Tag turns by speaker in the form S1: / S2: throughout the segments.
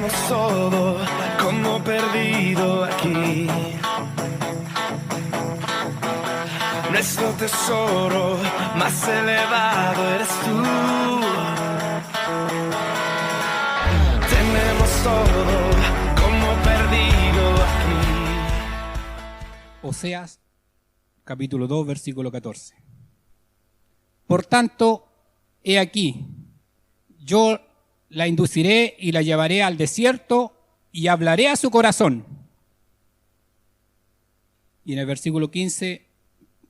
S1: Tenemos todo como perdido aquí. Nuestro tesoro más elevado eres tú. Tenemos todo como perdido aquí.
S2: Oseas, capítulo 2, versículo 14. Por tanto, he aquí, yo la induciré y la llevaré al desierto y hablaré a su corazón. Y en el versículo 15,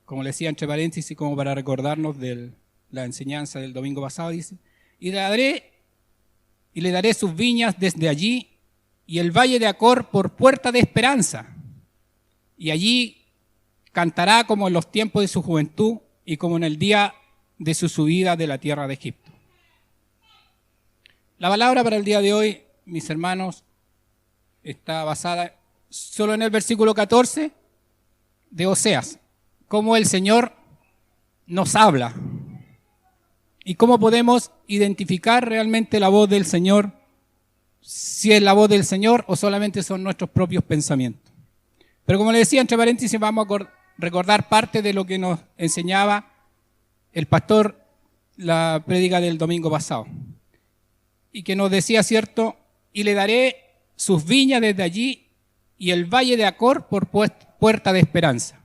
S2: como le decía entre paréntesis, como para recordarnos de la enseñanza del domingo pasado, dice, y le daré sus viñas desde allí y el valle de Acor por puerta de esperanza. Y allí cantará como en los tiempos de su juventud y como en el día de su subida de la tierra de Egipto. La palabra para el día de hoy, mis hermanos, está basada solo en el versículo 14 de Oseas. Cómo el Señor nos habla y cómo podemos identificar realmente la voz del Señor, si es la voz del Señor o solamente son nuestros propios pensamientos. Pero como le decía, entre paréntesis, vamos a recordar parte de lo que nos enseñaba el pastor, la prédica del domingo pasado. Y que nos decía, cierto, y le daré sus viñas desde allí y el valle de Acor por puerta de esperanza.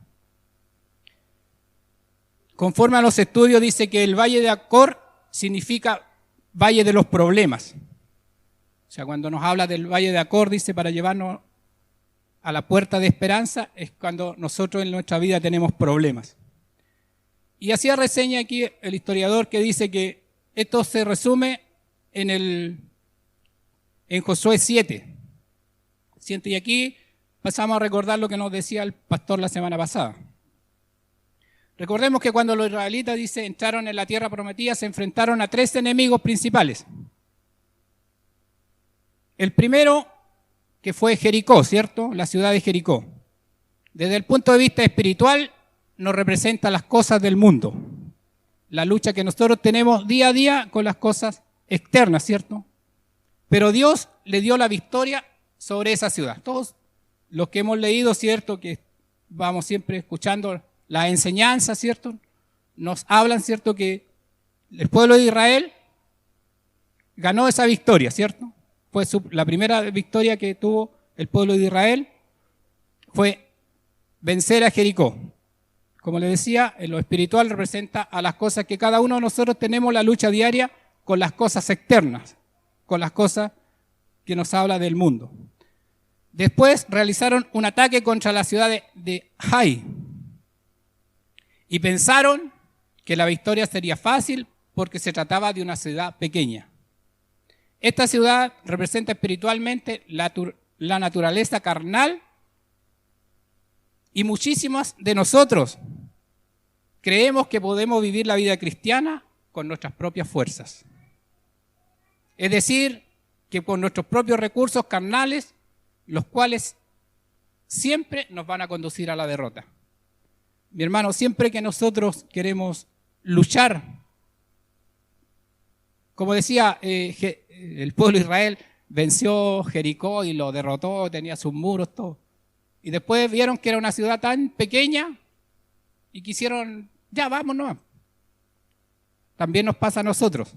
S2: Conforme a los estudios dice que el valle de Acor significa valle de los problemas. O sea, cuando nos habla del valle de Acor, dice, para llevarnos a la puerta de esperanza, es cuando nosotros en nuestra vida tenemos problemas. Y hacía reseña aquí el historiador que dice que esto se resume en Josué 7. Y aquí pasamos a recordar lo que nos decía el pastor la semana pasada. Recordemos que cuando los israelitas, dice, entraron en la tierra prometida, se enfrentaron a 3 enemigos principales. El primero, que fue Jericó, ¿cierto? La ciudad de Jericó. Desde el punto de vista espiritual, nos representa las cosas del mundo. La lucha que nosotros tenemos día a día con las cosas externas, ¿cierto? Pero Dios le dio la victoria sobre esa ciudad. Todos los que hemos leído, ¿cierto? Que vamos siempre escuchando la enseñanza, ¿cierto? Nos hablan, ¿cierto? Que el pueblo de Israel ganó esa victoria, ¿cierto? Fue la primera victoria que tuvo el pueblo de Israel, fue vencer a Jericó. Como les decía, en lo espiritual representa a las cosas que cada uno de nosotros tenemos la lucha diaria con las cosas externas, con las cosas que nos habla del mundo. Después realizaron un ataque contra la ciudad de Hai y pensaron que la victoria sería fácil porque se trataba de una ciudad pequeña. Esta ciudad representa espiritualmente la naturaleza carnal y muchísimas de nosotros creemos que podemos vivir la vida cristiana con nuestras propias fuerzas. Es decir, que con nuestros propios recursos carnales, los cuales siempre nos van a conducir a la derrota. Mi hermano, siempre que nosotros queremos luchar, como decía, el pueblo de Israel venció Jericó y lo derrotó, tenía sus muros, todo. Y después vieron que era una ciudad tan pequeña y quisieron, ya vámonos. También nos pasa a nosotros.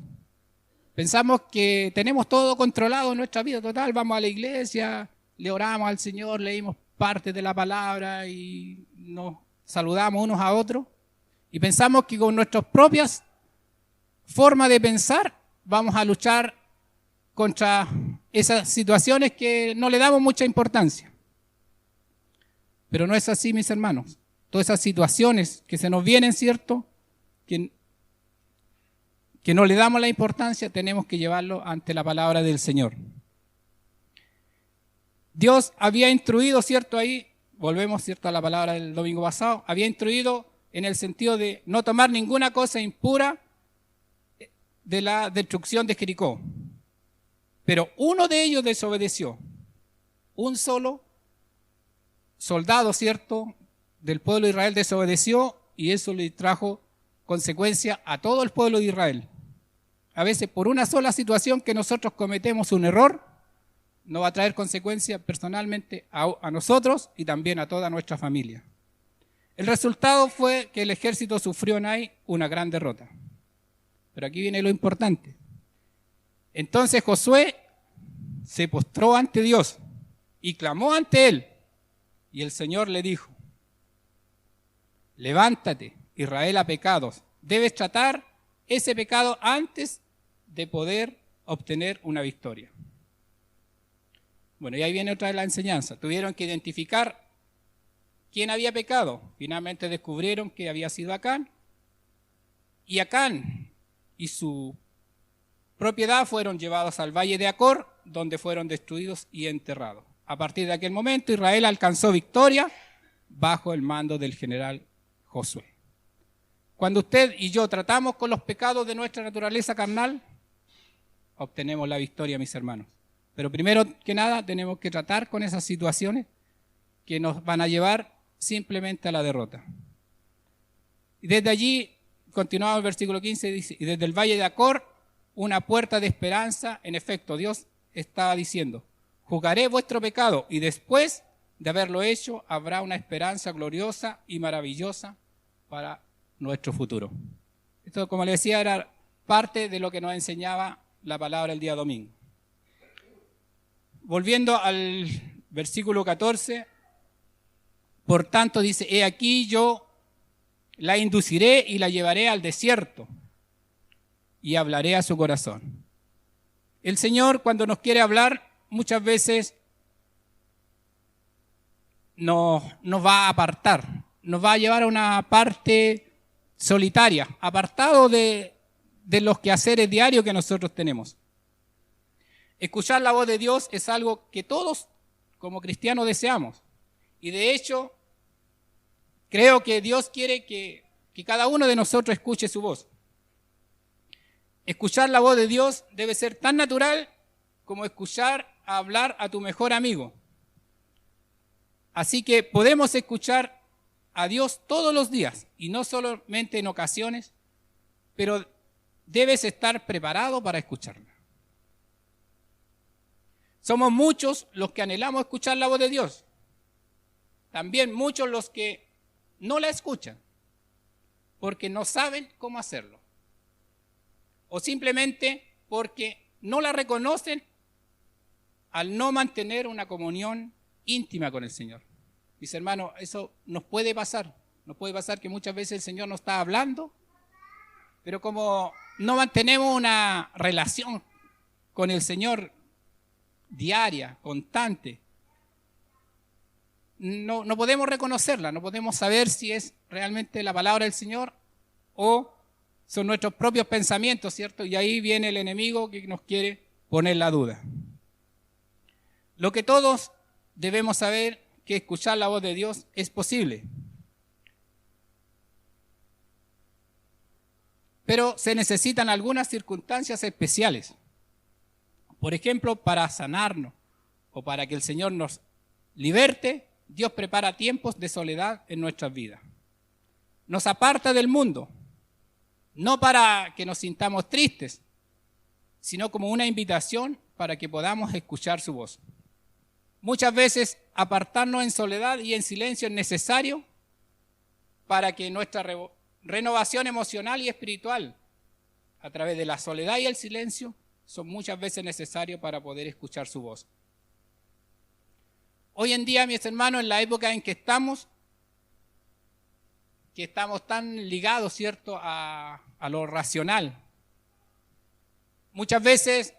S2: Pensamos que tenemos todo controlado en nuestra vida total, vamos a la iglesia, le oramos al Señor, leímos parte de la palabra y nos saludamos unos a otros y pensamos que con nuestras propias formas de pensar vamos a luchar contra esas situaciones que no le damos mucha importancia. Pero no es así, mis hermanos. Todas esas situaciones que se nos vienen, ¿cierto? Que no le damos la importancia, tenemos que llevarlo ante la palabra del Señor. Dios había instruido, ¿cierto? Ahí, volvemos, ¿cierto? A la palabra del domingo pasado, había instruido en el sentido de no tomar ninguna cosa impura de la destrucción de Jericó. Pero uno de ellos desobedeció. Un solo soldado, ¿cierto?, del pueblo de Israel desobedeció y eso le trajo consecuencia a todo el pueblo de Israel. A veces por una sola situación que nosotros cometemos un error, nos va a traer consecuencias personalmente a nosotros y también a toda nuestra familia. El resultado fue que el ejército sufrió en Ai una gran derrota. Pero aquí viene lo importante. Entonces Josué se postró ante Dios y clamó ante él. Y el Señor le dijo: levántate, Israel ha pecado. Debes tratar ese pecado antes de poder obtener una victoria. Bueno, y ahí viene otra de la enseñanza. Tuvieron que identificar quién había pecado. Finalmente descubrieron que había sido Acán. Y Acán y su propiedad fueron llevados al valle de Acor, donde fueron destruidos y enterrados. A partir de aquel momento, Israel alcanzó victoria bajo el mando del general Josué. Cuando usted y yo tratamos con los pecados de nuestra naturaleza carnal, obtenemos la victoria, mis hermanos. Pero primero que nada tenemos que tratar con esas situaciones que nos van a llevar simplemente a la derrota. Y desde allí, continuamos el versículo 15, dice: y desde el valle de Acor, una puerta de esperanza. En efecto, Dios estaba diciendo: juzgaré vuestro pecado, y después de haberlo hecho, habrá una esperanza gloriosa y maravillosa para nuestro futuro. Esto, como les decía, era parte de lo que nos enseñaba la palabra el día domingo. Volviendo al versículo 14, por tanto dice: he aquí yo la induciré y la llevaré al desierto y hablaré a su corazón. El Señor, cuando nos quiere hablar, muchas veces nos va a apartar, nos va a llevar a una parte solitaria, apartado de los quehaceres diarios que nosotros tenemos. Escuchar la voz de Dios es algo que todos como cristianos deseamos. Y de hecho, creo que Dios quiere que cada uno de nosotros escuche su voz. Escuchar la voz de Dios debe ser tan natural como escuchar hablar a tu mejor amigo. Así que podemos escuchar a Dios todos los días y no solamente en ocasiones, pero debes estar preparado para escucharla. Somos muchos los que anhelamos escuchar la voz de Dios. También muchos los que no la escuchan porque no saben cómo hacerlo. O simplemente porque no la reconocen al no mantener una comunión íntima con el Señor. Mis hermanos, eso nos puede pasar. Nos puede pasar que muchas veces el Señor nos está hablando, pero como no mantenemos una relación con el Señor diaria, constante, no podemos reconocerla, no podemos saber si es realmente la palabra del Señor o son nuestros propios pensamientos, ¿cierto? Y ahí viene el enemigo que nos quiere poner la duda. Lo que todos debemos saber que escuchar la voz de Dios es posible. Pero se necesitan algunas circunstancias especiales. Por ejemplo, para sanarnos o para que el Señor nos liberte, Dios prepara tiempos de soledad en nuestras vidas. Nos aparta del mundo, no para que nos sintamos tristes, sino como una invitación para que podamos escuchar su voz. Muchas veces apartarnos en soledad y en silencio es necesario para que nuestra renovación emocional y espiritual a través de la soledad y el silencio son muchas veces necesarios para poder escuchar su voz. Hoy en día, mis hermanos, en la época en que estamos tan ligados, ¿cierto?, a lo racional. Muchas veces,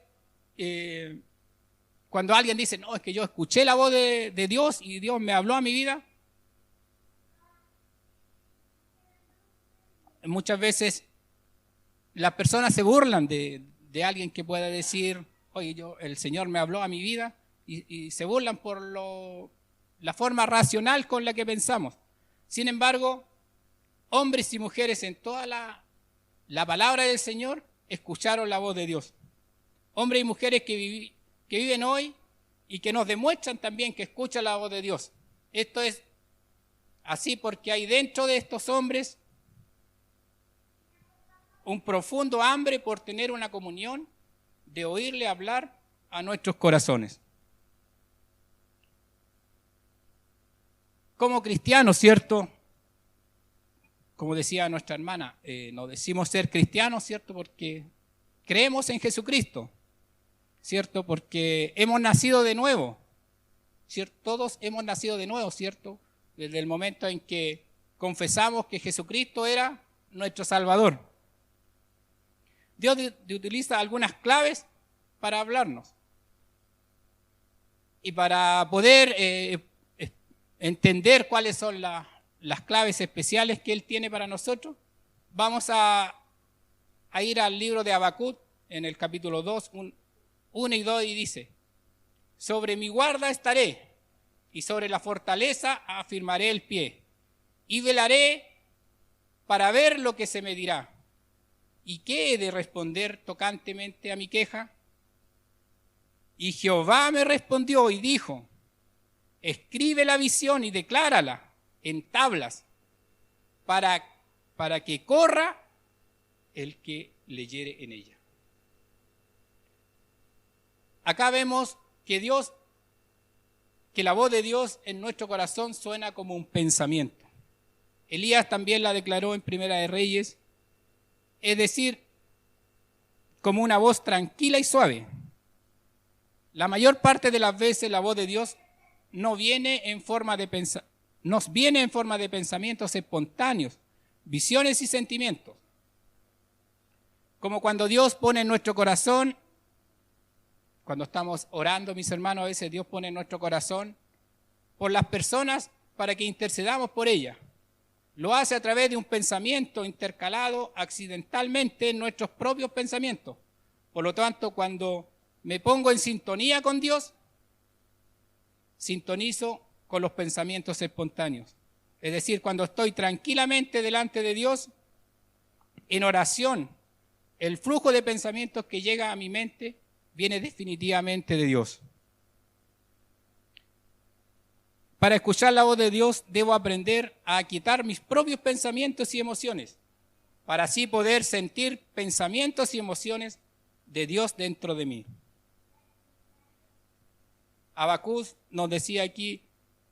S2: cuando alguien dice, no, es que yo escuché la voz de Dios y Dios me habló a mi vida, muchas veces las personas se burlan de alguien que pueda decir, oye, el Señor me habló a mi vida, y se burlan por la forma racional con la que pensamos. Sin embargo, hombres y mujeres en toda la palabra del Señor escucharon la voz de Dios. Hombres y mujeres que viven hoy y que nos demuestran también que escuchan la voz de Dios. Esto es así porque hay dentro de estos hombres un profundo hambre por tener una comunión, de oírle hablar a nuestros corazones. como cristianos, ¿cierto? Como decía nuestra hermana, nos decimos ser cristianos, ¿cierto? Porque creemos en Jesucristo, ¿cierto? Porque hemos nacido de nuevo, ¿cierto? Todos hemos nacido de nuevo, ¿cierto? Desde el momento en que confesamos que Jesucristo era nuestro Salvador. Dios utiliza algunas claves para hablarnos. Y para poder entender cuáles son las claves especiales que Él tiene para nosotros, vamos a ir al libro de Habacuc, en el capítulo 2, 1 y 2, y dice: sobre mi guarda estaré, y sobre la fortaleza afirmaré el pie, y velaré para ver lo que se me dirá. ¿Y qué he de responder tocantemente a mi queja? Y Jehová me respondió y dijo: escribe la visión y declárala en tablas, para que corra el que leyere en ella. Acá vemos que la voz de Dios en nuestro corazón suena como un pensamiento. Elías también la declaró en Primera de Reyes, es decir, como una voz tranquila y suave. La mayor parte de las veces la voz de Dios nos viene en forma de pensamientos espontáneos, visiones y sentimientos. Como cuando Dios pone en nuestro corazón, cuando estamos orando, mis hermanos, a veces Dios pone en nuestro corazón por las personas para que intercedamos por ellas. Lo hace a través de un pensamiento intercalado accidentalmente en nuestros propios pensamientos. Por lo tanto, cuando me pongo en sintonía con Dios, sintonizo con los pensamientos espontáneos. Es decir, cuando estoy tranquilamente delante de Dios, en oración, el flujo de pensamientos que llega a mi mente viene definitivamente de Dios. Para escuchar la voz de Dios, debo aprender a aquietar mis propios pensamientos y emociones, para así poder sentir pensamientos y emociones de Dios dentro de mí. Habacuc nos decía aquí: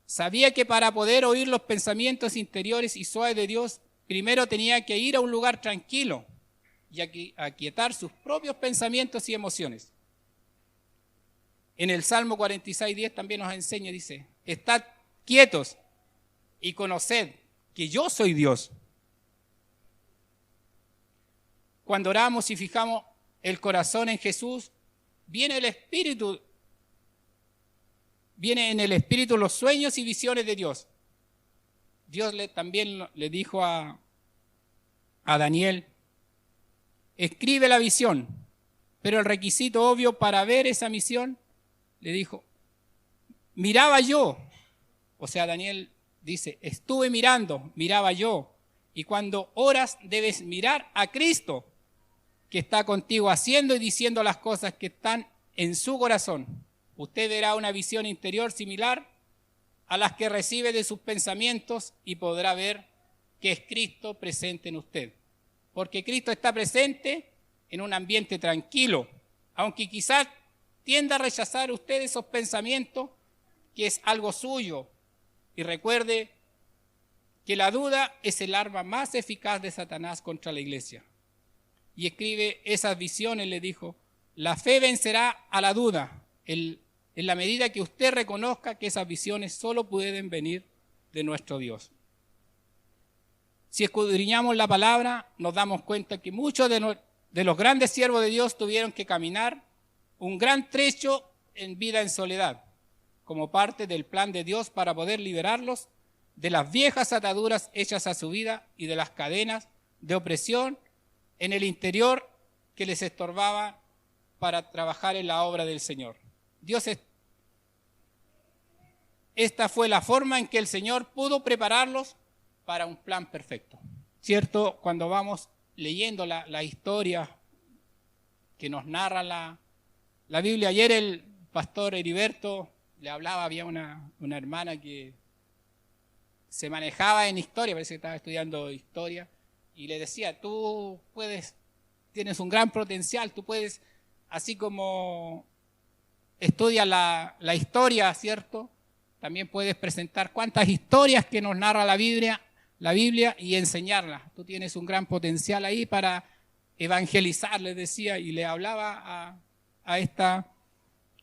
S2: sabía que para poder oír los pensamientos interiores y suaves de Dios, primero tenía que ir a un lugar tranquilo y aquietar sus propios pensamientos y emociones. En el Salmo 46:10 también nos enseña, dice: estad quietos y conoced que yo soy Dios. Cuando oramos y fijamos el corazón en Jesús, viene en el Espíritu los sueños y visiones de Dios. Dios también le dijo a Daniel: escribe la visión, pero el requisito obvio para ver esa misión, le dijo, miraba yo. O sea, Daniel dice, estuve mirando, miraba yo. Y cuando oras debes mirar a Cristo, que está contigo haciendo y diciendo las cosas que están en su corazón. Usted verá una visión interior similar a las que recibe de sus pensamientos y podrá ver que es Cristo presente en usted. Porque Cristo está presente en un ambiente tranquilo, aunque quizás tienda a rechazar usted esos pensamientos que es algo suyo. Y recuerde que la duda es el arma más eficaz de Satanás contra la iglesia. Y escribe esas visiones, le dijo, la fe vencerá a la duda en la medida que usted reconozca que esas visiones solo pueden venir de nuestro Dios. Si escudriñamos la palabra, nos damos cuenta que muchos de los grandes siervos de Dios tuvieron que caminar un gran trecho en vida en soledad, como parte del plan de Dios para poder liberarlos de las viejas ataduras hechas a su vida y de las cadenas de opresión en el interior que les estorbaba para trabajar en la obra del Señor. Esta fue la forma en que el Señor pudo prepararlos para un plan perfecto. ¿Cierto? Cuando vamos leyendo la historia que nos narra la Biblia. Ayer el pastor Heriberto le hablaba, había una hermana que se manejaba en historia, parece que estaba estudiando historia, y le decía, tú tienes un gran potencial, tú puedes, así como estudias la historia, ¿cierto? también puedes presentar cuantas historias que nos narra la Biblia y enseñarlas. Tú tienes un gran potencial ahí para evangelizar, les decía, y le hablaba a esta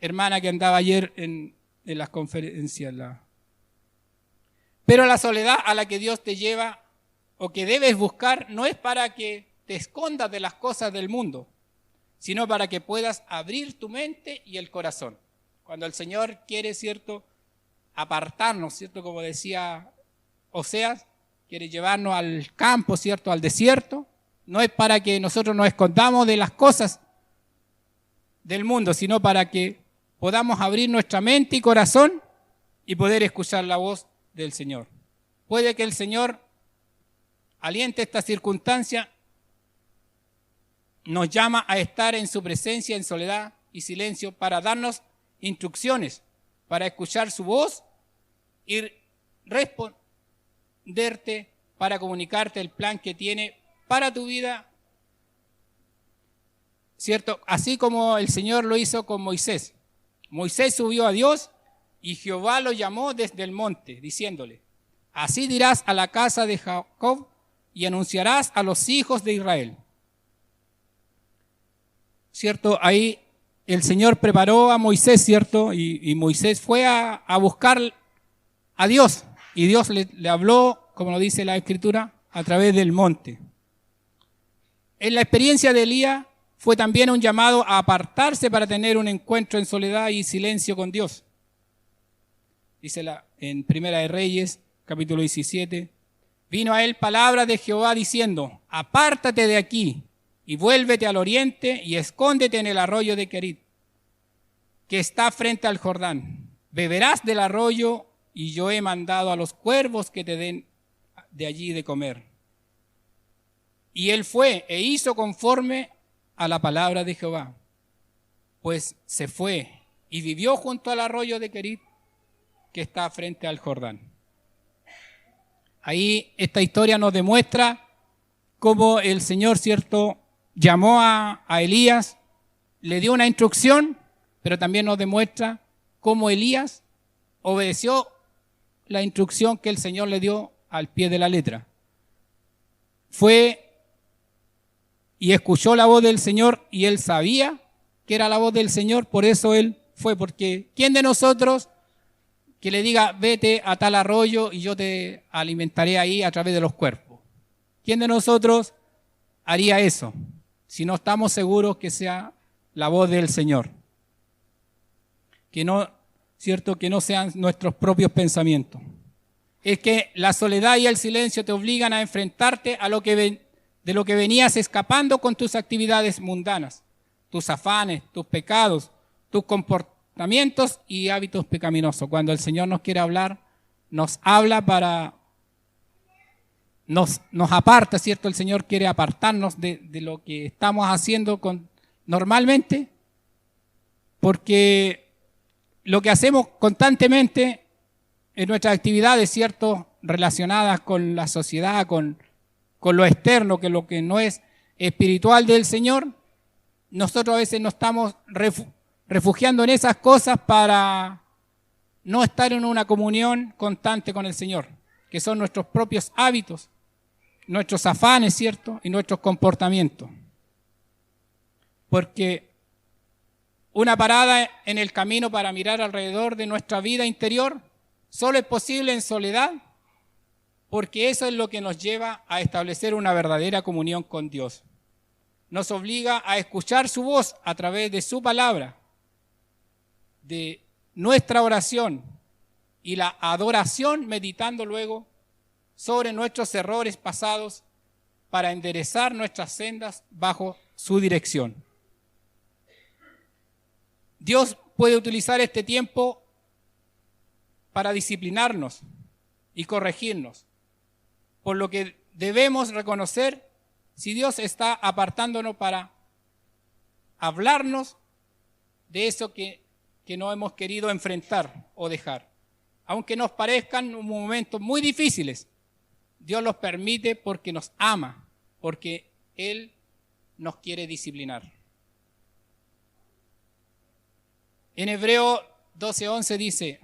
S2: hermana que andaba ayer en las conferencias. Pero la soledad a la que Dios te lleva o que debes buscar no es para que te escondas de las cosas del mundo, sino para que puedas abrir tu mente y el corazón. Cuando el Señor quiere, ¿cierto?, apartarnos, ¿cierto?, como decía Oseas, quiere llevarnos al campo, ¿cierto?, al desierto, no es para que nosotros nos escondamos de las cosas del mundo, sino para que podamos abrir nuestra mente y corazón y poder escuchar la voz del Señor. Puede que el Señor aliente esta circunstancia, nos llama a estar en su presencia en soledad y silencio para darnos instrucciones, para escuchar su voz y responderte, para comunicarte el plan que tiene para tu vida, ¿cierto? Así como el Señor lo hizo con Moisés. Moisés subió a Dios y Jehová lo llamó desde el monte, diciéndole: así dirás a la casa de Jacob y anunciarás a los hijos de Israel. ¿Cierto? Ahí el Señor preparó a Moisés, ¿cierto? Y Moisés fue a buscar a Dios. Y Dios le habló, como lo dice la Escritura, a través del monte. En la experiencia de Elías fue también un llamado a apartarse para tener un encuentro en soledad y silencio con Dios. Dice en Primera de Reyes, capítulo 17, vino a él palabra de Jehová diciendo: apártate de aquí y vuélvete al oriente y escóndete en el arroyo de Querit, que está frente al Jordán. Beberás del arroyo y yo he mandado a los cuervos que te den de allí de comer. Y él fue e hizo conforme a la palabra de Jehová. Pues se fue y vivió junto al arroyo de Querit, que está frente al Jordán. Ahí esta historia nos demuestra cómo el Señor, ¿cierto?, llamó a Elías, le dio una instrucción, pero también nos demuestra cómo Elías obedeció la instrucción que el Señor le dio al pie de la letra. Fue y escuchó la voz del Señor y él sabía que era la voz del Señor, por eso él fue, porque ¿quién de nosotros que le diga vete a tal arroyo y yo te alimentaré ahí a través de los cuerpos? ¿Quién de nosotros haría eso si no estamos seguros que sea la voz del Señor? Que no, ¿cierto?, que no sean nuestros propios pensamientos. Es que la soledad y el silencio te obligan a enfrentarte a de lo que venías escapando con tus actividades mundanas, tus afanes, tus pecados, tus comportamientos y hábitos pecaminosos. Cuando el Señor nos quiere hablar, nos habla nos aparta, ¿cierto? El Señor quiere apartarnos de lo que estamos haciendo normalmente, porque lo que hacemos constantemente en nuestras actividades, ¿cierto?, relacionadas con la sociedad, con lo externo, que lo que no es espiritual del Señor, nosotros a veces nos estamos refugiando en esas cosas para no estar en una comunión constante con el Señor, que son nuestros propios hábitos, nuestros afanes, ¿cierto?, y nuestros comportamientos. Porque una parada en el camino para mirar alrededor de nuestra vida interior solo es posible en soledad, porque eso es lo que nos lleva a establecer una verdadera comunión con Dios. Nos obliga a escuchar su voz a través de su palabra, de nuestra oración y la adoración, meditando luego sobre nuestros errores pasados para enderezar nuestras sendas bajo su dirección. Dios puede utilizar este tiempo para disciplinarnos y corregirnos, por lo que debemos reconocer si Dios está apartándonos para hablarnos de eso que no hemos querido enfrentar o dejar. Aunque nos parezcan momentos muy difíciles, Dios los permite porque nos ama, porque Él nos quiere disciplinar. En Hebreo 12:11 dice: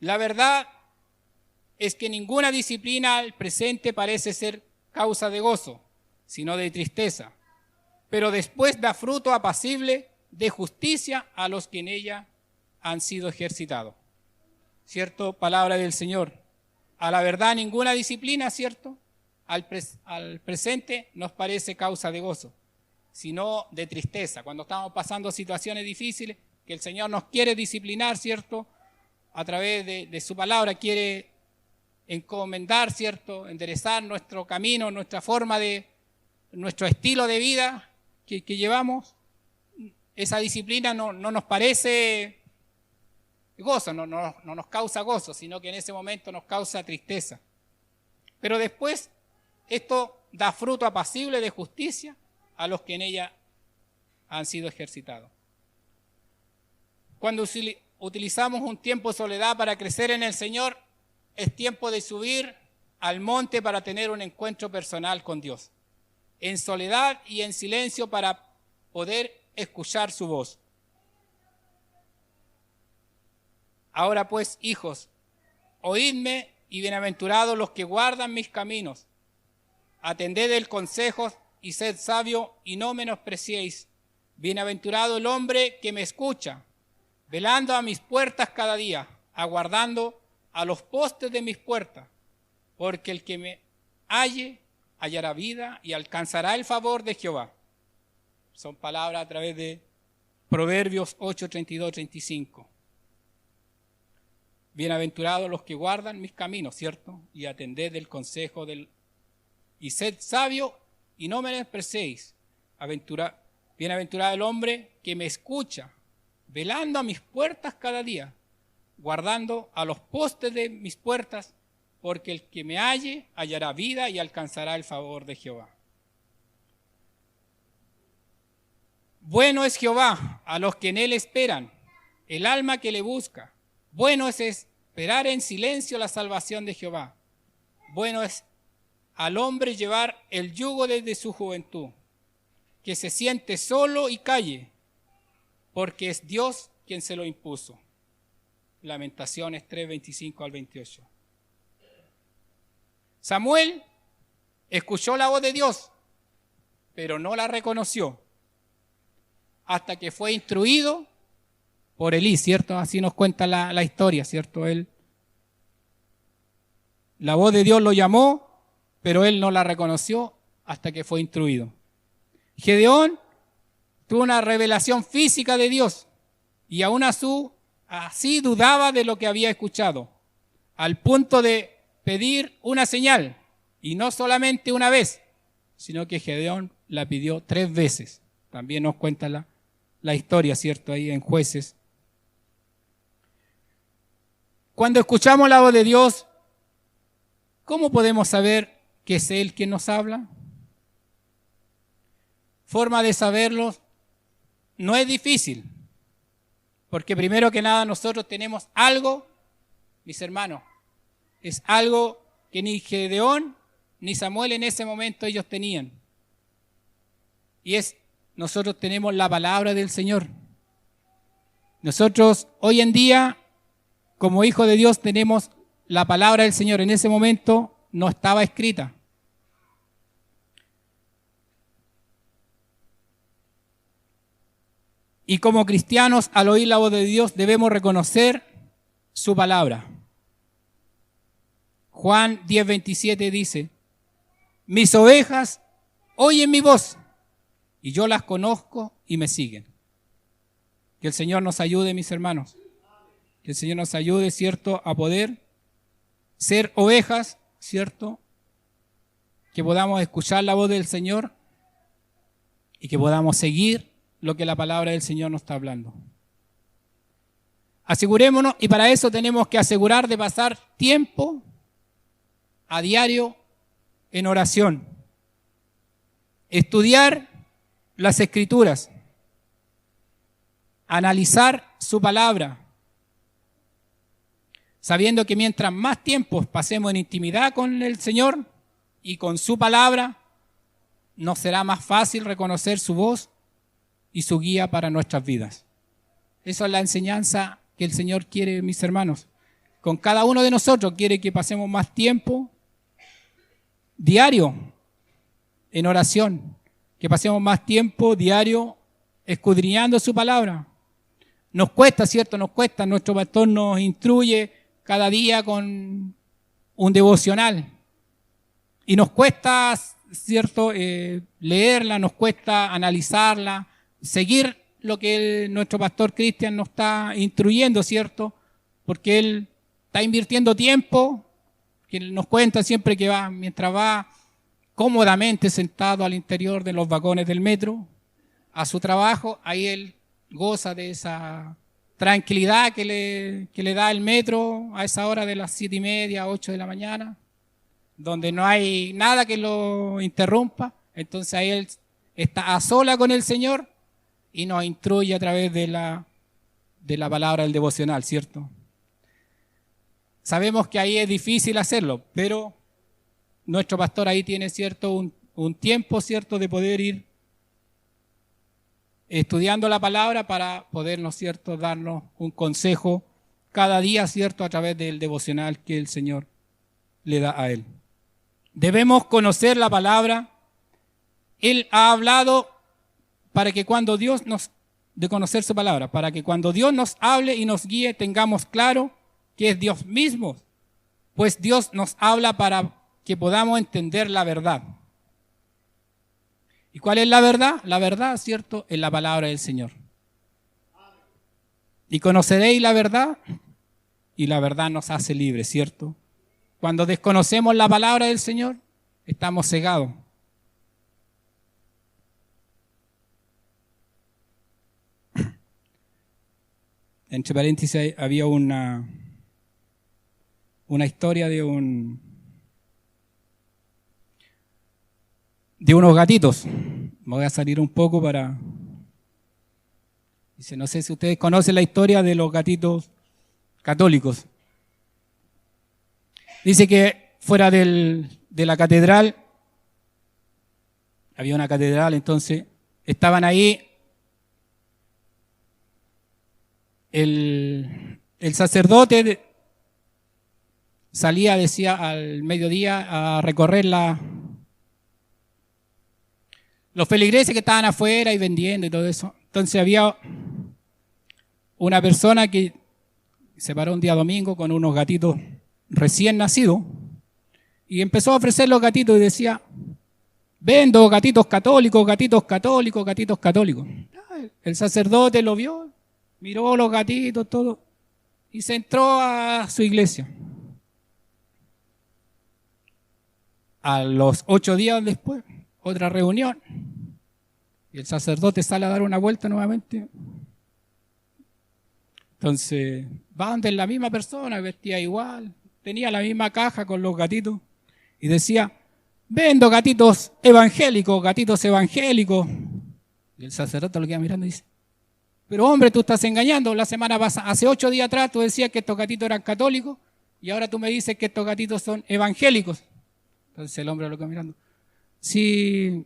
S2: La verdad es que ninguna disciplina al presente parece ser causa de gozo, sino de tristeza, pero después da fruto apacible de justicia a los que en ella han sido ejercitados. ¿Cierto? Palabra del Señor. A la verdad ninguna disciplina, ¿cierto?, al presente nos parece causa de gozo, sino de tristeza. Cuando estamos pasando situaciones difíciles, que el Señor nos quiere disciplinar, ¿cierto?, a través de su palabra, quiere encomendar, ¿cierto?, enderezar nuestro camino, nuestra forma nuestro estilo de vida que llevamos. Esa disciplina no nos parece gozo, no nos causa gozo, sino que en ese momento nos causa tristeza. Pero después esto da fruto apacible de justicia a los que en ella han sido ejercitados. Cuando utilizamos un tiempo de soledad para crecer en el Señor, es tiempo de subir al monte para tener un encuentro personal con Dios, en soledad y en silencio para poder escuchar su voz. Ahora pues, hijos, oídme y bienaventurados los que guardan mis caminos. Atended el consejo y sed sabio y no menospreciéis. Bienaventurado el hombre que me escucha, velando a mis puertas cada día, aguardando a los postes de mis puertas, porque el que me halle hallará vida y alcanzará el favor de Jehová. Son palabras a través de Proverbios 8, 32, 35. Bienaventurados los que guardan mis caminos, ¿cierto? Y atended el consejo y sed sabio y no menospreciéis. Bienaventurado el hombre que me escucha, velando a mis puertas cada día, guardando a los postes de mis puertas, porque el que me halle hallará vida y alcanzará el favor de Jehová. Bueno es Jehová a los que en él esperan, el alma que le busca. Bueno es esperar en silencio la salvación de Jehová. Bueno es al hombre llevar el yugo desde su juventud, que se siente solo y calle, porque es Dios quien se lo impuso. Lamentaciones 3, 25 al 28. Samuel escuchó la voz de Dios, pero no la reconoció, hasta que fue instruido por Elí, ¿cierto? Así nos cuenta la historia, ¿cierto? La voz de Dios lo llamó, pero él no la reconoció hasta que fue instruido. Gedeón tuvo una revelación física de Dios y aún así dudaba de lo que había escuchado, al punto de pedir una señal, y no solamente una vez, sino que Gedeón la pidió 3 veces. También nos cuenta la historia, ¿cierto? Ahí en Jueces. Cuando escuchamos la voz de Dios, ¿cómo podemos saber que es Él quien nos habla? Forma de saberlo no es difícil, porque primero que nada nosotros tenemos algo, mis hermanos, es algo que ni Gedeón ni Samuel en ese momento ellos tenían. Y nosotros tenemos la palabra del Señor. Nosotros hoy en día, como hijos de Dios, tenemos la palabra del Señor. En ese momento no estaba escrita. Y como cristianos, al oír la voz de Dios, debemos reconocer su palabra. Juan 10:27 dice: mis ovejas oyen mi voz, y yo las conozco y me siguen. Que el Señor nos ayude, mis hermanos. Que el Señor nos ayude, ¿cierto?, a poder ser ovejas, ¿cierto? Que podamos escuchar la voz del Señor y que podamos seguir lo que la palabra del Señor nos está hablando. Asegurémonos, y para eso tenemos que asegurar de pasar tiempo a diario en oración. Estudiar las Escrituras. Analizar su palabra. Sabiendo que mientras más tiempo pasemos en intimidad con el Señor y con su palabra, nos será más fácil reconocer su voz y su guía para nuestras vidas. Esa es la enseñanza que el Señor quiere, mis hermanos. con cada uno de nosotros. Quiere que pasemos más tiempo diario en oración, que pasemos más tiempo diario escudriñando su palabra. Nos cuesta, ¿cierto? Nos cuesta. Nuestro pastor nos instruye cada día con un devocional. Y nos cuesta, ¿cierto? Leerla, nos cuesta analizarla, seguir lo que nuestro pastor Cristian nos está instruyendo, ¿cierto? Porque él está invirtiendo tiempo, que nos cuenta siempre que va, mientras va cómodamente sentado al interior de los vagones del metro, a su trabajo, ahí él goza de esa tranquilidad que le da el metro a esa hora de las 7:30, 8 de la mañana, donde no hay nada que lo interrumpa. Entonces ahí él está a sola con el Señor y nos instruye a través de la palabra del devocional, ¿cierto? Sabemos que ahí es difícil hacerlo, pero nuestro pastor ahí tiene, ¿cierto?, un tiempo, ¿cierto?, de poder ir estudiando la palabra para podernos, ¿cierto?, darnos un consejo cada día, ¿cierto?, a través del devocional que el Señor le da a él. Debemos conocer la palabra. Él ha hablado para que cuando Dios nos, de conocer su palabra, para que cuando Dios nos hable y nos guíe tengamos claro que es Dios mismo, pues Dios nos habla para que podamos entender la verdad. ¿Y cuál es la verdad? La verdad, ¿cierto?, es la palabra del Señor. Y conoceréis la verdad, y la verdad nos hace libres, ¿cierto? Cuando desconocemos la palabra del Señor, estamos cegados. Entre paréntesis, había una historia de unos gatitos. Me voy a salir un poco para... Dice, no sé si ustedes conocen la historia de los gatitos católicos. Dice que fuera de la catedral, había una catedral, entonces estaban ahí el sacerdote salía, decía, al mediodía a recorrer los feligreses que estaban afuera y vendiendo y todo eso. Entonces había una persona que se paró un día domingo con unos gatitos recién nacidos y empezó a ofrecer los gatitos y decía, vendo gatitos católicos, gatitos católicos, gatitos católicos. El sacerdote lo vio, miró los gatitos, todo, y se entró a su iglesia. A los 8 días después, otra reunión, y el sacerdote sale a dar una vuelta nuevamente. Entonces, van de la misma persona, vestía igual, tenía la misma caja con los gatitos, y decía, vendo gatitos evangélicos, gatitos evangélicos. Y el sacerdote lo queda mirando y dice, pero hombre, tú estás engañando, la semana pasada, hace 8 días atrás tú decías que estos gatitos eran católicos, y ahora tú me dices que estos gatitos son evangélicos. Entonces el hombre lo queda mirando. Sí,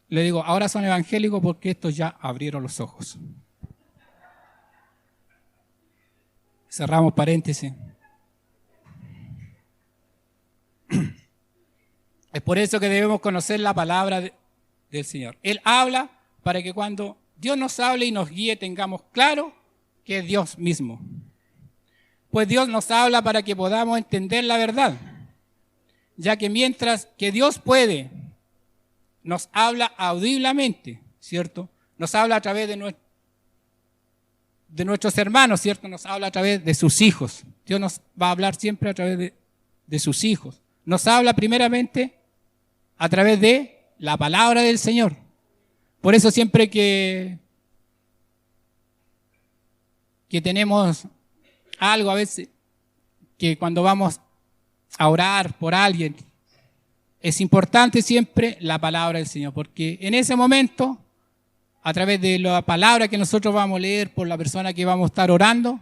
S2: le digo, ahora son evangélicos porque estos ya abrieron los ojos. Cerramos paréntesis. Es por eso que debemos conocer la palabra del Señor. Él habla para que cuando Dios nos hable y nos guíe tengamos claro que es Dios mismo. Pues Dios nos habla para que podamos entender la verdad. Ya que mientras que Dios puede, nos habla audiblemente, ¿cierto? Nos habla a través de nuestros hermanos, ¿cierto? Nos habla a través de sus hijos. Dios nos va a hablar siempre a través de sus hijos. Nos habla primeramente a través de la palabra del Señor. Por eso siempre que tenemos algo a veces, que cuando vamos a orar por alguien, es importante siempre la palabra del Señor, porque en ese momento, a través de la palabra que nosotros vamos a leer por la persona que vamos a estar orando,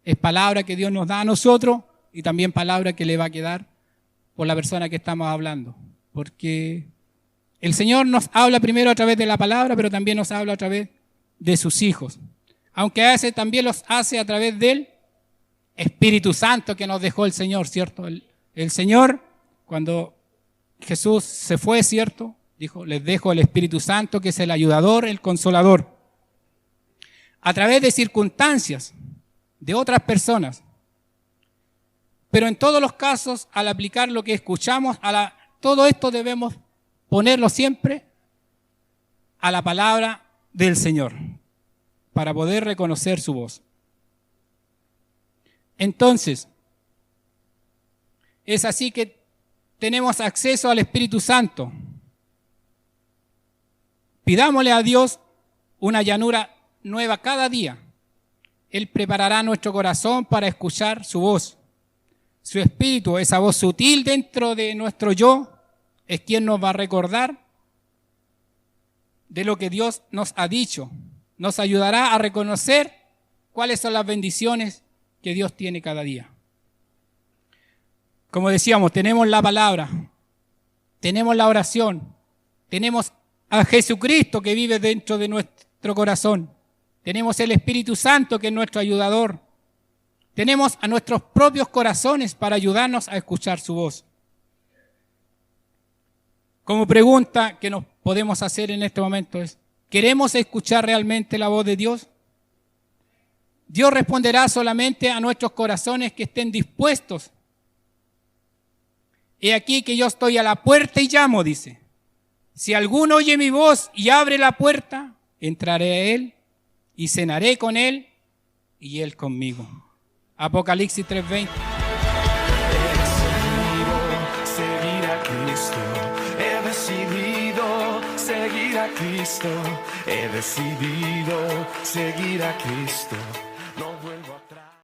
S2: es palabra que Dios nos da a nosotros y también palabra que le va a quedar por la persona que estamos hablando. Porque el Señor nos habla primero a través de la palabra, pero también nos habla a través de sus hijos. Aunque a veces también los hace a través del Espíritu Santo que nos dejó el Señor, ¿cierto? El Señor, cuando Jesús se fue, ¿cierto? Dijo, les dejo el Espíritu Santo, que es el ayudador, el consolador. A través de circunstancias, de otras personas. Pero en todos los casos, al aplicar lo que escuchamos, todo esto debemos ponerlo siempre a la palabra del Señor, para poder reconocer su voz. Entonces, es así que tenemos acceso al Espíritu Santo. Pidámosle a Dios una llanura nueva cada día. Él preparará nuestro corazón para escuchar su voz. Su Espíritu, esa voz sutil dentro de nuestro yo, es quien nos va a recordar de lo que Dios nos ha dicho. Nos ayudará a reconocer cuáles son las bendiciones que Dios tiene cada día. Como decíamos, tenemos la palabra, tenemos la oración, tenemos a Jesucristo que vive dentro de nuestro corazón, tenemos el Espíritu Santo que es nuestro ayudador, tenemos a nuestros propios corazones para ayudarnos a escuchar su voz. Como pregunta que nos podemos hacer en este momento es, ¿queremos escuchar realmente la voz de Dios? Dios responderá solamente a nuestros corazones que estén dispuestos. He aquí que yo estoy a la puerta y llamo, dice. Si alguno oye mi voz y abre la puerta, entraré a él y cenaré con él y él conmigo. Apocalipsis 3:20.
S1: He decidido seguir a Cristo. He decidido seguir a Cristo.